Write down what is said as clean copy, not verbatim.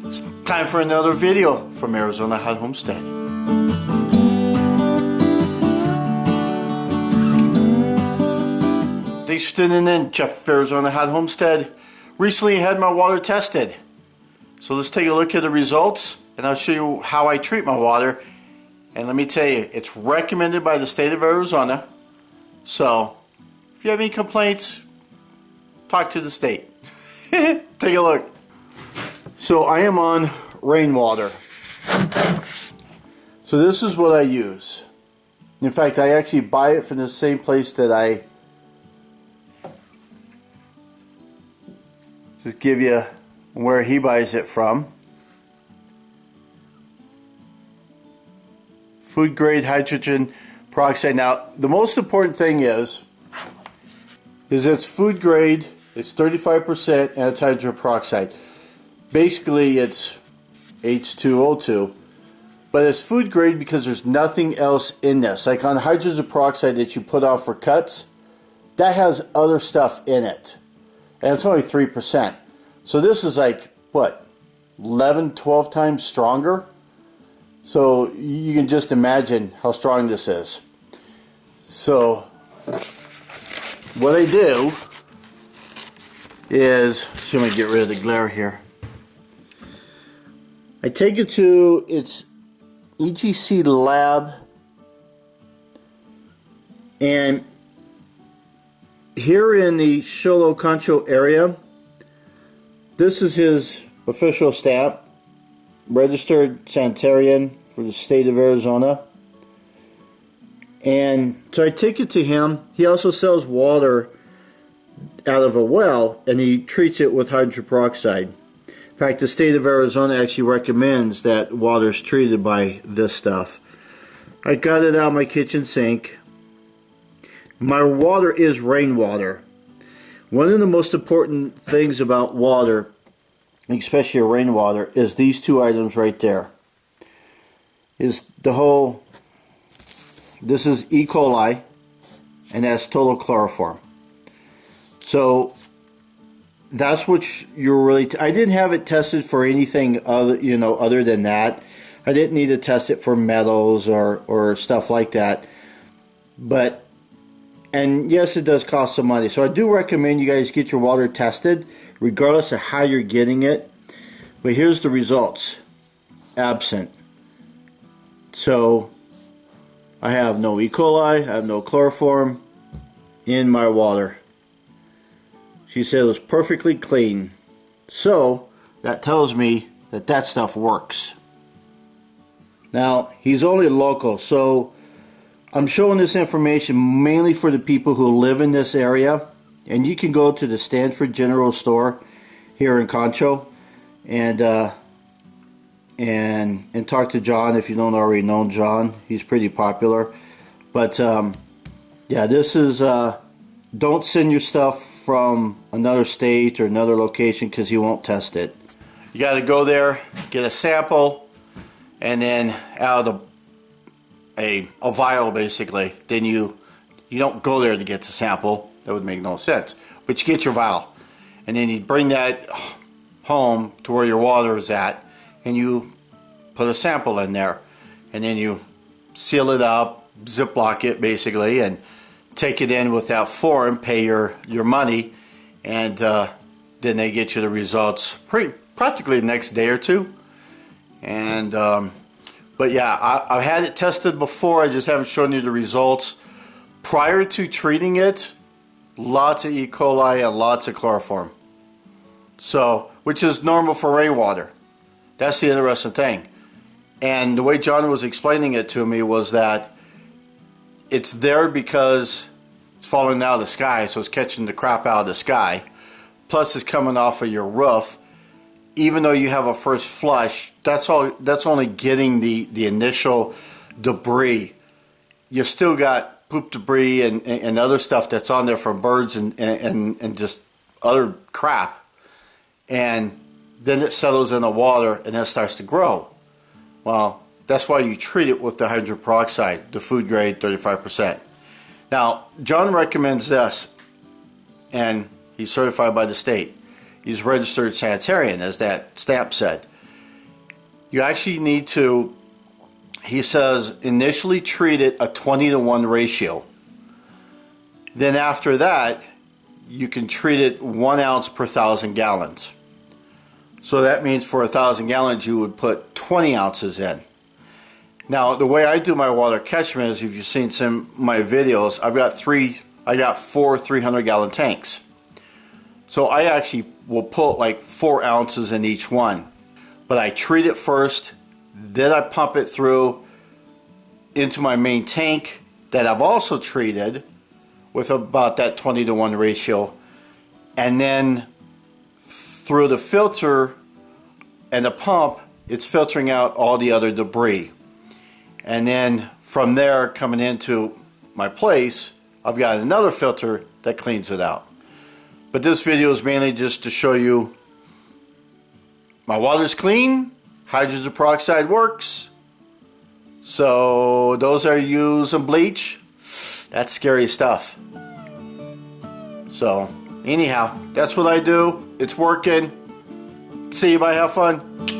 It's time for another video from Arizona Hot Homestead. Thanks for tuning in, Jeff, Arizona Hot Homestead. Recently had my water tested. So let's take a look at the results and I'll show you how I treat my water. And let me tell you, it's recommended by the state of Arizona. So if you have any complaints, talk to the state. Take a look. So I am on rainwater. So this is what I use. In fact, I actually buy it from the same place that I just give you where he buys it from. Food grade hydrogen peroxide. Now, the most important thing is it's food grade, it's 35%, and it's hydrogen peroxide. Basically, it's H2O2, but it's food grade because there's nothing else in this. Like on hydrogen peroxide that you put on for cuts, that has other stuff in it, and it's only 3%. So this is like, what, 11, 12 times stronger? So you can just imagine how strong this is. So what I do is, let me get rid of the glare here. I take it to its EGC lab, and here in the Sholo Concho area, this is his official stamp, registered sanitarian for the state of Arizona. And so I take it to him. He also sells water out of a well, and he treats it with hydrogen peroxide. In fact, the state of Arizona actually recommends that water is treated by this stuff. I got it out of my kitchen sink. My water is rainwater. One of the most important things about water, especially rainwater, is these two items right there. Is the whole, this is E. coli, and that's total chloroform. So that's what you're really, I didn't have it tested for anything other than that. I didn't need to test it for metals or stuff like that. But, and yes, it does cost some money. So I do recommend you guys get your water tested, regardless of how you're getting it. But here's the results. Absent. So I have no E. coli, I have no chloroform in my water. She said it was perfectly clean. So that tells me that that stuff works. Now, he's only local, so I'm showing this information mainly for the people who live in this area. And you can go to the Stanford General Store here in Concho and talk to John if you don't already know John. He's pretty popular. But yeah, this is don't send your stuff from another state or another location because he won't test it. You got to go there, get a sample, and then out of a vial basically. Then you don't go there to get the sample. That would make no sense. But you get your vial, and then you bring that home to where your water is at, and you put a sample in there, and then you seal it up, Ziploc it basically, and take it in without form, pay your money, and then they get you the results practically the next day or two. And but yeah, I've had it tested before. I just haven't shown you the results. Prior to treating it, lots of E. coli and lots of chloroform. So, which is normal for rainwater. That's the interesting thing. And the way John was explaining it to me was that it's there because it's falling out of the sky, so it's catching the crap out of the sky. Plus it's coming off of your roof. Even though you have a first flush, that's only getting the initial debris. You still got poop debris and other stuff that's on there from birds and just other crap. And then it settles in the water and then it starts to grow. Well, that's why you treat it with the hydrogen peroxide, the food grade 35%. Now, John recommends this, and he's certified by the state. he's registered sanitarian, as that stamp said. You actually need to, he says, initially treat it a 20-to-1 ratio. Then after that, you can treat it 1 ounce per 1,000 gallons. So that means for 1,000 gallons you would put 20 ounces in. Now the way I do my water catchment is, if you've seen some of my videos, I got 4 300-gallon tanks. So I actually will put like 4 ounces in each one. But I treat it first, then I pump it through into my main tank that I've also treated with about that 20-to-1 ratio, and then through the filter and the pump, it's filtering out all the other debris. And then from there, coming into my place, I've got another filter that cleans it out. But this video is mainly just to show you my water's clean, hydrogen peroxide works. So those are using bleach. That's scary stuff. So anyhow, that's what I do. It's working. See you, bye, have fun.